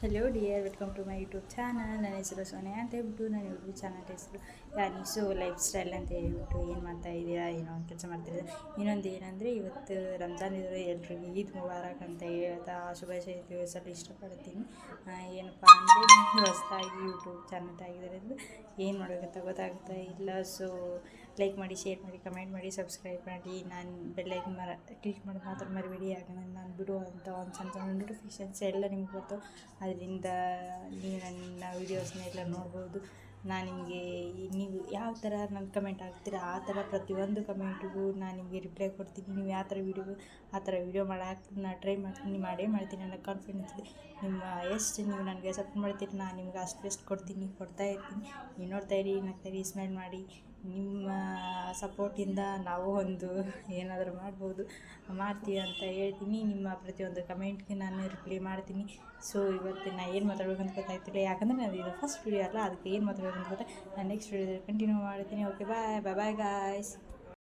Hello dear, welcome to my YouTube channel. ನನ್ನ ಹೆಸರು ಸೋನಿಯಾ ಅಂತ ಹೇಳ್ಬಿಟ್ಟು ನನ್ನ ಯೂಟ್ಯೂಬ್ ಚಾನಲ್ ಹೆಸರು ಯಾನಿಸು ಲೈಫ್ ಸ್ಟೈಲ್ ಅಂತ ಹೇಳ್ಬಿಟ್ಟು ಏನು ಮಾಡ್ತಾ ಇದ್ದೀರಾ, ಏನೋ ಒಂದು ಕೆಲಸ ಮಾಡ್ತಿದ್ದೀರಾ. ಇನ್ನೊಂದು ಏನಂದರೆ, ಇವತ್ತು ರಂಜಾನ್ ಇದ್ದರೆ ಎಲ್ರಿಗೂ ಈದ್ ಮುಬಾರಕ್ ಅಂತ ಹೇಳ್ತಾ ಶುಭಾಶಯ ತಿಳಿಸಲು ಇಷ್ಟಪಡ್ತೀನಿ. ಏನಪ್ಪ ಅಂದರೆ, ಹೊಸದಾಗಿ ಯೂಟ್ಯೂಬ್ ಚಾನಲ್ ಆಗಿದ್ದಾರೆ ಅಂದರೆ ಏನು ಮಾಡಬೇಕಂತ ಗೊತ್ತಾಗ್ತಾ ಇಲ್ಲ. ಸೊ ಲೈಕ್ ಮಾಡಿ, ಶೇರ್ ಮಾಡಿ, ಕಮೆಂಟ್ ಮಾಡಿ, ಸಬ್ಸ್ಕ್ರೈಬ್ ಮಾಡಿ. ನಾನು ಬೆಲ್ಲೈಕನ್ ಕ್ಲಿಕ್ ಮಾಡೋದು ಮಾತ್ರ ಮರಿಬೇಡಿ. ಯಾಕಂದರೆ ನಾನು ಬಿಡುವಂಥ ಒಂದು ಸಣ್ಣ ಸಣ್ಣ ನೋಟಿಫಿಕೇಷನ್ಸ್ ಎಲ್ಲ ನಿಮ್ಗೆ ಗೊತ್ತು. ಅದರಿಂದ ನೀವು ನನ್ನ ವೀಡಿಯೋಸ್ನೆಲ್ಲ ನೋಡ್ಬೋದು. ನಾನು ನಿಮಗೆ ನೀವು ಯಾವ ಥರ ನನ್ನ ಕಮೆಂಟ್ ಹಾಕ್ತೀರ ಆ ಥರ ಪ್ರತಿಯೊಂದು ಕಮೆಂಟಿಗೂ ನಾನು ನಿಮಗೆ ರಿಪ್ಲೈ ಕೊಡ್ತೀನಿ. ನೀವು ಯಾವ ಥರ ಆ ಥರ ವೀಡಿಯೋ ಮಾಡೋಕೆ ನಾನು ಟ್ರೈ ಮಾಡ್ತೀನಿ, ಮಾಡ್ತೀನಿ ಅನ್ನೋ ಕಾನ್ಫಿಡೆನ್ಸ್ ಇದೆ. ಎಷ್ಟು ನೀವು ನನಗೆ ಸಪೋರ್ಟ್ ಮಾಡ್ತೀರಿ, ನಾನು ನಿಮ್ಗೆ ಅಷ್ಟು ಬೆಸ್ಟ್ ಕೊಡ್ತಾ ಇರ್ತೀನಿ. ನೀವು ನೋಡ್ತಾ ಇರಿ, ನಗ್ತಾಯಿರಿ, ಸ್ಮೈಲ್ ಮಾಡಿ. ನಿಮ್ಮ ಸಪೋರ್ಟಿಂದ ನಾವು ಒಂದು ಏನಾದರೂ ಮಾಡ್ತೀವಿ ಅಂತ ಹೇಳ್ತೀನಿ. ನಿಮ್ಮ ಪ್ರತಿಯೊಂದು ಕಮೆಂಟ್ಗೆ ನಾನು ರಿಪ್ಲೈ ಮಾಡ್ತೀನಿ. ಸೊ ಇವತ್ತು ನಾನು ಏನು ಮಾತಾಡಬೇಕಂತ ಗೊತ್ತಾಗ್ತಿಲ್ಲ, ಯಾಕಂದರೆ ನಾನು ಇದು ಫಸ್ಟ್ ವೀಡಿಯೋ ಅಲ್ಲ, ಅದಕ್ಕೆ ಏನು ಮಾತಾಡಬೇಕಂತ ನಾನು ನೆಕ್ಸ್ಟ್ ವೀಡಿಯೋದಲ್ಲಿ ಕಂಟಿನ್ಯೂ ಮಾಡ್ತೀನಿ. Okay, bye guys.